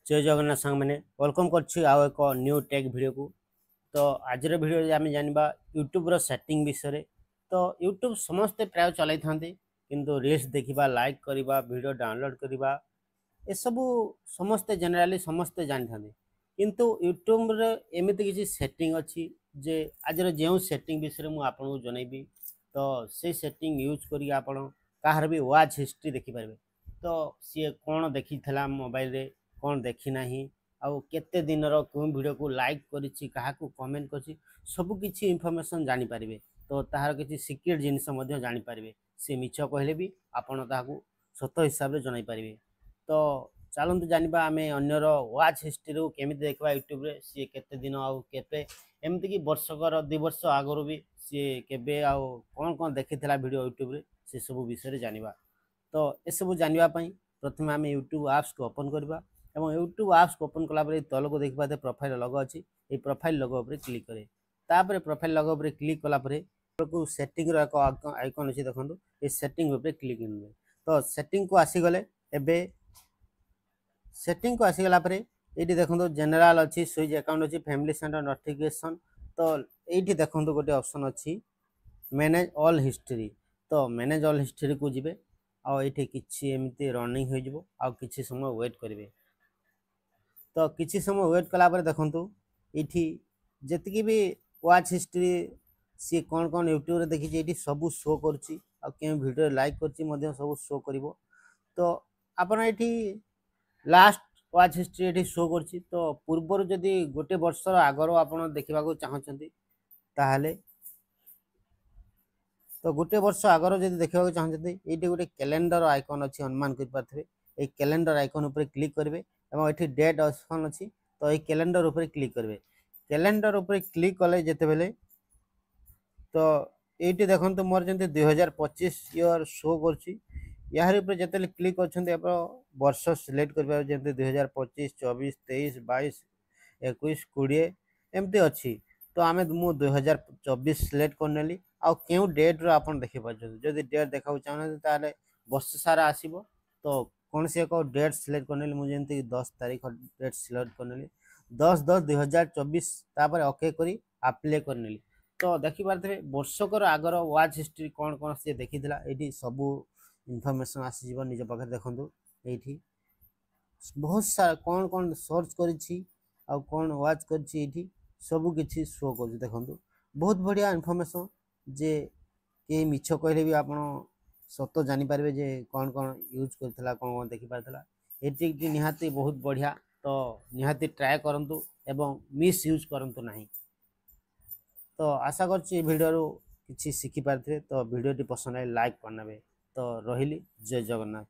जय जगन्नाथ सांग मैंने वेलकम करछि आउ एक न्यू टेक वीडियो को। तो आज वीडियो आम जानवा यूट्यूब रो सेटिंग विषय। तो यूट्यूब समस्ते प्राय चलाई था किंतु रील्स देखा लाइक करवा वीडियो डाउनलोड करवा ए सबू समस्ते जनरली समस्ते जानी था किंतु यूट्यूब रे एमती किसी सेटिंग अच्छी जे आज जो सेटिंग विषय मुझे आपको जनइबी। तो से सेटिंग यूज करी आपण कहार भी वाच हिस्ट्री देखिपारे। तो सी कौन देखी मोबाइल रे कौन देखी नाही आउ केते दिन रो कोन वीडियो को लाइक करिछि काहाकू कमेंट करिछि सब किछि इन्फॉर्मेशन जानि पारिबे। तो ताहार किछि सिक्रेट जिनिस मध्ये जानि पारिबे। से मिछ कहले भी आपण ताहाकू सत हिसाब रे जणाई पारिबे। तो चलतु जानिबा आमे अन्यर वाच हिस्ट्री रो केमिति देखबा यूट्यूब रे सी केते दिन आउ केते एमति कि वर्षकर 2 वर्ष आगरो भी सी केबे आउ कोन कोन देखिथिला वीडियो यूट्यूब रे से सब विषय रे जानिबा। तो ए सब जानिबा पई प्रथमे आमे यूट्यूब ऐप्स को ओपन करबा एवं यूट्यूब ऐप्स को ओपन कला परे तल को देखबा ते प्रोफाइल लोगो अछि ए प्रोफाइल लोगो ऊपर क्लिक करे। तापर प्रोफाइल लोगो ऊपर क्लिक कला परे को सेटिंग रो एक आइकन अछि देखंतु ए सेटिंग ऊपर क्लिक करबे। तो सेटिंग को आसी गले एबे सेटिंग को आसी गला परे एठी देखंतु जनरल अछि स्विच अकाउंट अछि फैमिली सेंटर नोटिफिकेशन। तो एठी देखंतु गोटे ऑप्शन अछि मैनेज ऑल हिस्ट्री। तो मैनेज ऑल हिस्ट्री को जिबे आ एठी किछि एमती रनिंग हो जिवो आ किछि समय वेट करिवे। तो किछि समय वेट कला परे देखंतु एठी जेतिकी भी वाच हिस्ट्री सी कोन कोन यूट्यूब रे देखि एठी सब शो करछि आ के वीडियो लाइक करछि मध्ये सब शो करिवो। तो आपण एठी लास्ट वाच हिस्ट्री एठी शो करछि। तो पूर्वर जदि गोटे वर्षर आगर आपण देखिबा को चाहछंती ताहाले तो गोटे वर्ष आगर जदि देखिबा को चाहछंती एठी गोटे कैलेंडर आइकन अछि अनुमान कर पाथबे। ए कैलेंडर आइकन ऊपर क्लिक करिवे एवं एठी डेट ऑप्शन अछि। तो ए कैलेंडर ऊपर क्लिक करिवे। कैलेंडर ऊपर क्लिक कले जेते बेले तो एठी देखंतु मोर जंते 2025 ईयर शो करछि। यार ऊपर जेते क्लिक करछंती आपण वर्ष सिलेक्ट करबा जंते 2025 24 23 22 21 20 एमती अच्छी। तो आम मु 2024 सिलेक्ट करनेली आउ क्यों डेट रो आपण देखि पाछन जदि डेट देखा चाहना ताले वर्ष सारा आसीबो। तो कौन से एक डेट सिलेक्ट करनेली मु जेंति 10 तारीख डेट सिलेक्ट करनेली 10/10/2024 तापर ओके करी अप्लाई करनेली। तो देखि पारथे वर्षकर आगर वाच हिस्ट्री कौन कौन से देखिथिला एठी सबु इन्फॉर्मेशन आसी जीवन निज पाखे देखंतु। एठी बहुत सारा कौन कौन सर्च करिछि आ कौन वाच करिछि एठी सब किछि शो कर देखंतु। बहुत बढ़िया इन्फॉर्मेशन जे के मिछ कहले भी आपण सत जानि पारबे जे कौन कौन यूज करथिला कौन कौन देखि पारथिला। एठी कि निहाती बहुत बढ़िया। तो निहाती ट्राए करंतु एवं मिस यूज करंतु नाही। तो आशा करछि वीडियो रो किछि सिखि पारथे। तो वीडियो टी पसंद आए लाइक करनबे। तो रहिली जय जगन्नाथ।